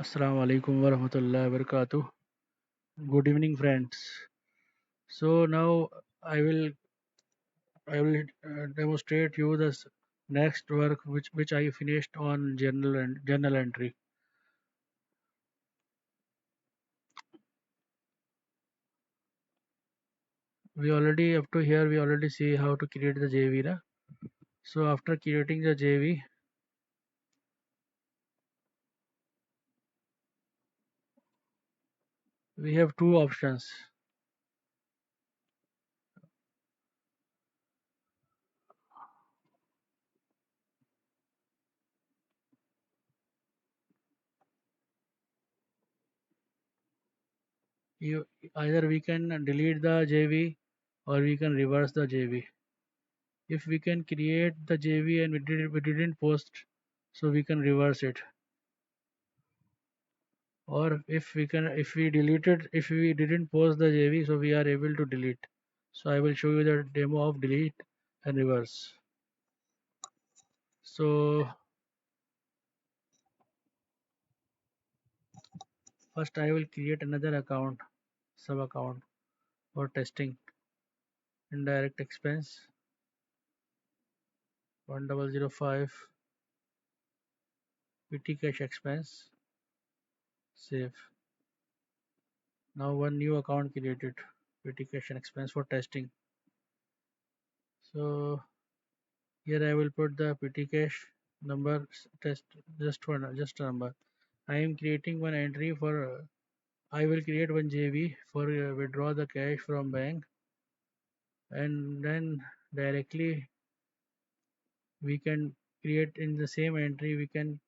Assalamu alaikum wa rahmatullahi wa barakatuh. Good evening, friends. So now I will I will demonstrate you this next work which I finished on journal entry. We already up to here we already see how to create the JV. Na? So after creating the JV, we have two options. You either we can delete the JV or we can reverse the JV. If we can create the JV and we didn't post, so we can reverse it. Or if we didn't post the JV, so we are able to delete. So I will show you the demo of delete and reverse. So first I will create another account, sub account for testing. Indirect expense 1005, PT cash expense, save. Now one new account created, PT cash and expense for testing. So here I will put the PT cash number test just a number. I am creating one entry for I will create one JV for withdraw the cash from bank, and then directly we can create in the same entry we can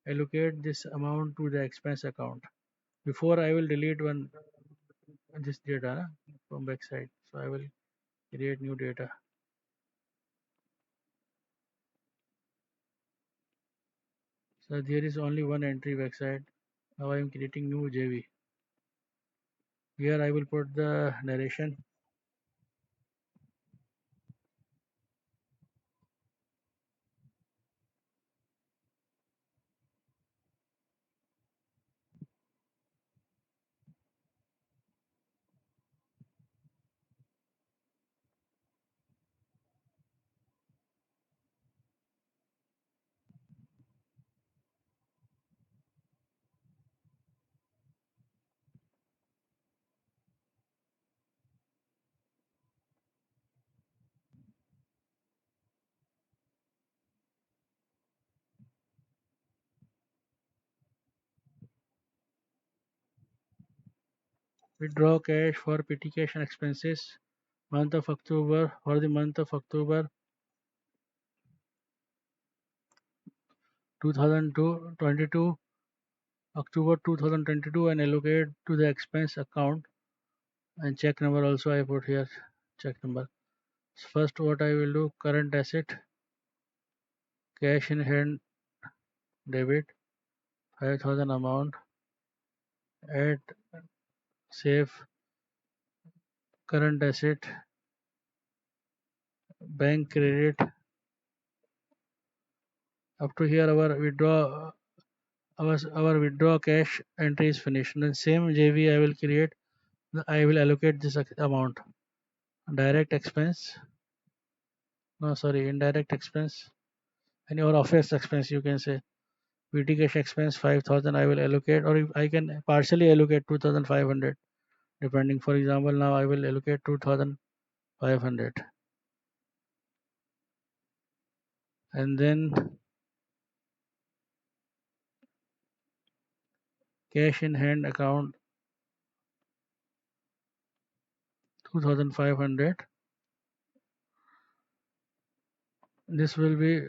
allocate this amount to the expense account. Before I will delete one this data from backside. So I will create new data. So there is only one entry backside. Now I am creating new JV. Here I will put the narration. Withdraw cash for PT cash and expenses month of October for the month of October 2022 October 2022 and allocate to the expense account, and check number also I put here, check number. First what I will do, current asset, cash in hand debit 5,000 amount, add, save, current asset, bank credit. Up to here our withdraw cash entry is finished. Then same JV I will create, I will allocate this amount. Direct expense, no sorry, indirect expense, and your office expense you can say. PT cash expense 5,000 I will allocate, or if I can partially allocate 2,500 depending. For example, now I will allocate 2,500, and then cash in hand account 2,500. This will be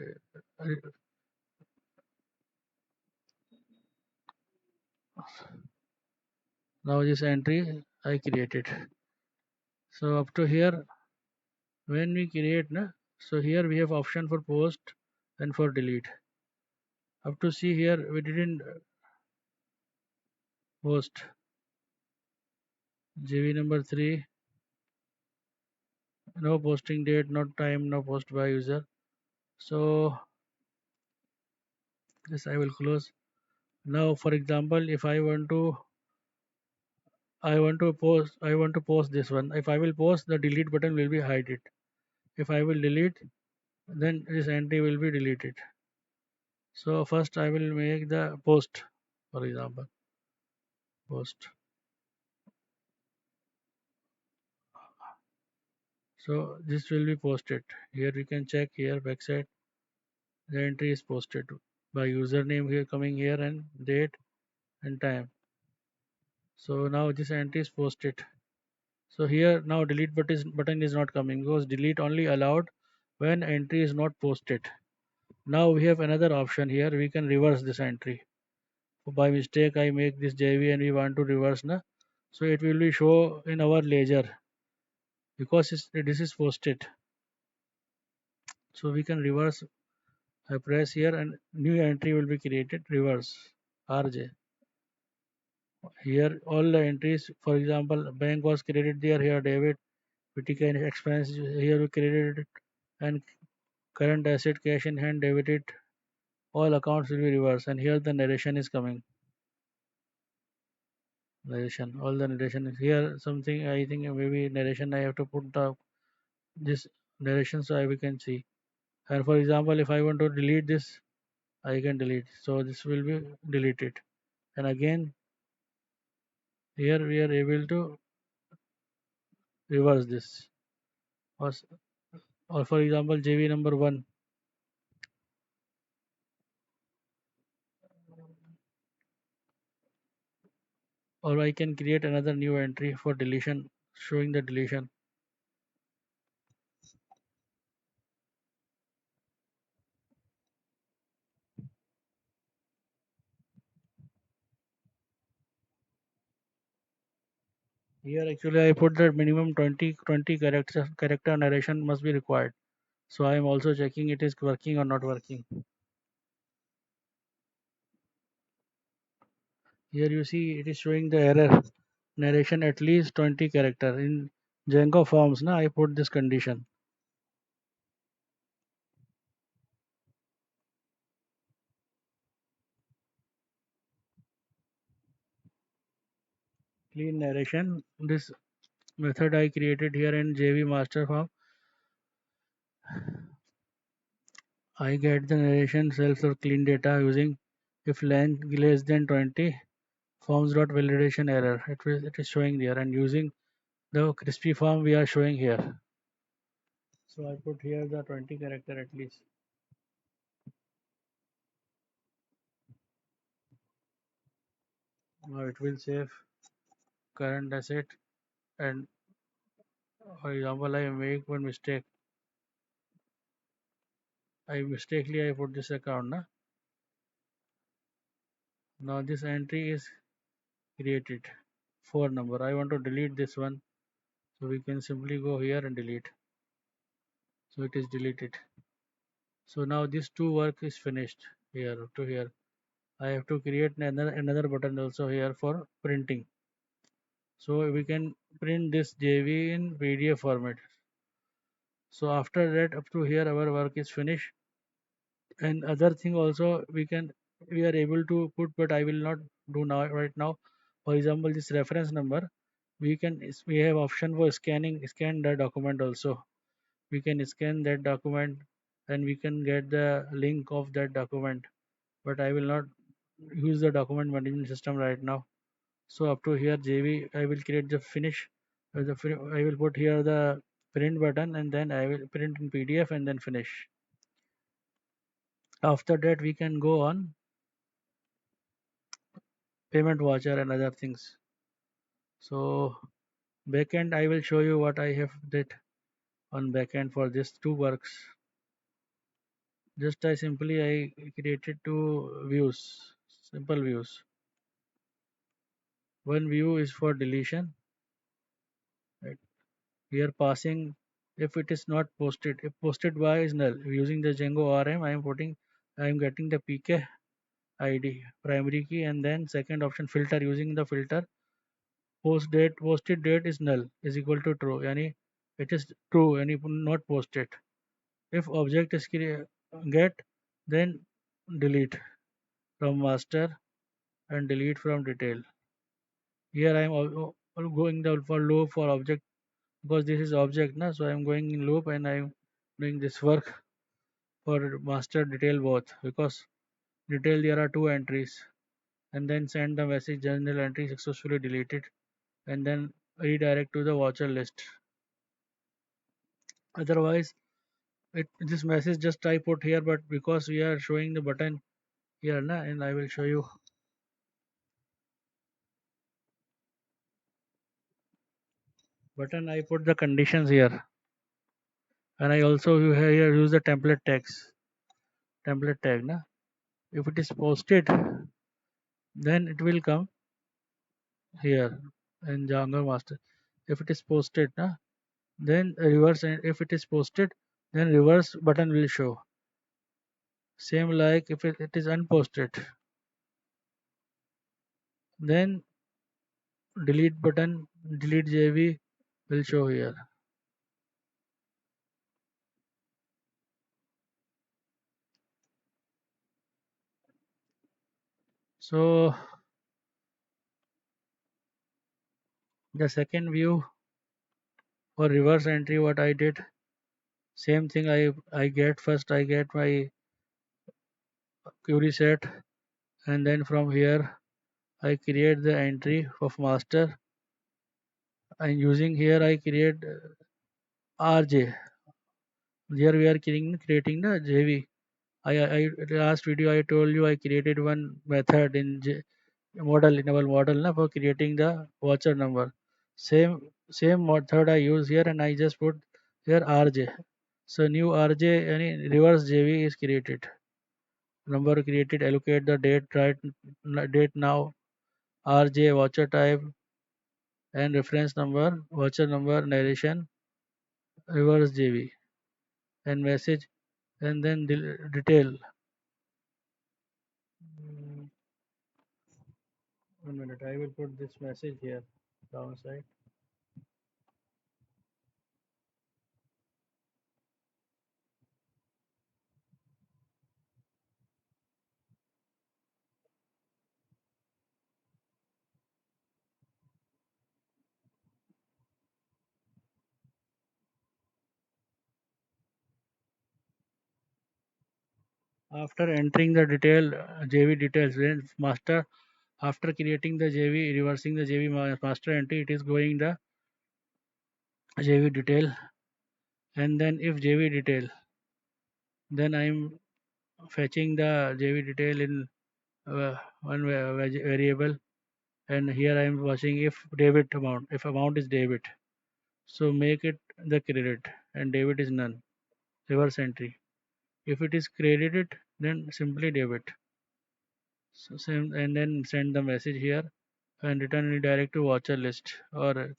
now this entry I created. So up to here, when we create, na, so here we have option for post and for delete. Up to see here we didn't post. JV number 3, no posting date, no time, no post by user. So this I will close. Now, for example, if I want to post this one. If I will post, the delete button will be hide it. If I will delete, then this entry will be deleted. So first I will make the post, for example, post. So this will be posted. Here we can check here backside the entry is posted by username here coming here and date and time. So now this entry is posted. So here now delete button is not coming because delete only allowed when entry is not posted. Now we have another option here. We can reverse this entry. By mistake I make this JV and we want to reverse na. So it will be show in our ledger because this is posted. So we can reverse. I press here and new entry will be created. Reverse RJ. Here all the entries, for example, bank was created there. Here debit, PTK and expense. Here we created it, and current asset, cash in hand, debited. All accounts will be reversed. And here the narration is coming. Narration. All the narration is here. Something I think maybe narration. I have to put the this narration so we can see. And for example, if I want to delete this, I can delete. So this will be deleted. And again, here we are able to reverse this. Or, or for example, JV number one. Or I can create another new entry for deletion, showing the deletion. Here actually I put that minimum 20 character narration must be required. So I am also checking it is working or not working. Here you see it is showing the error narration at least 20 character. In Django forms, na, I put this condition. Clean narration. This method I created here in JV master form. I get the narration cells of clean data using if length less than 20 forms dot validation error. It is showing there and using the crispy form we are showing here. So I put here the 20 character at least. Now it will save current asset and for example I make one mistake. I mistakenly I put this account na. Now this entry is created. 4 number. I want to delete this one. So we can simply go here and delete. So it is deleted. So now this two work is finished here to here. I have to create another button also here for printing. So we can print this JV in PDF format. So after that up to here our work is finished. And other thing also we are able to put but I will not do now right now. For example this reference number we have option for scan the document also. We can scan that document and we can get the link of that document, but I will not use the document management system right now. So up to here JV I will create the finish. I will put here the print button and then I will print in PDF and then finish. After that we can go on payment voucher and other things. So backend I will show you what I have did on backend for this two works. Just I created two views, simple views. One view is for deletion. Right? Here passing if it is not posted. If posted by is null. Using the Django RM, I am getting the PK ID primary key and then second option filter using the filter posted date is null is equal to true. Yani it is true and not posted. If object is get then delete from master and delete from detail. Here I am going down for loop for object because this is object na, so I am going in loop and I am doing this work for master detail both because detail there are two entries, and then send the message general entry successfully deleted, and then redirect to the watcher list. Otherwise this message just I put here, but because we are showing the button here na, and I will show you button, I put the conditions here, and I also here use the template tag na. If it is posted, then it will come here in Django master. If it is posted na, then reverse, and if it is posted, then reverse button will show. Same like if it is unposted, then delete button, delete JV will show here. So the second view for reverse entry, what I did, same thing I get first, I get my query set, and then from here I create the entry of master, and using here I create RJ. Here we are creating the JV. I last video I told you I created one method in model in our model na, for creating the watcher number. Same method I use here, and I just put here RJ. So new RJ, any reverse JV is created. Number created, allocate the date, date now, RJ watcher type, and reference number, watcher number, narration, reverse JV, and message, and then detail. 1 minute, I will put this message here downside. After entering the detail JV details, when master, after creating the JV, reversing the JV master entry, it is going the JV detail, and then if JV detail, then I am fetching the JV detail in one variable, and here I am watching if debit amount, if amount is debit, so make it the credit, and debit is none, reverse entry. If it is credited, then simply debit. So same, and then send the message here and return redirect to watcher list. Or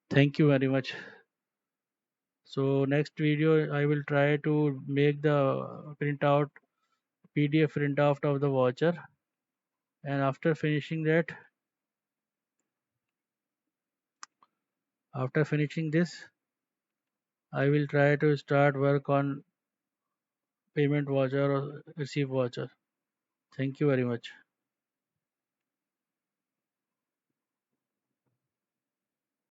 thank you very much. So next video I will try to make the printout PDF printout of the watcher, and after finishing this, I will try to start work on payment watcher or receive watcher. Thank you very much.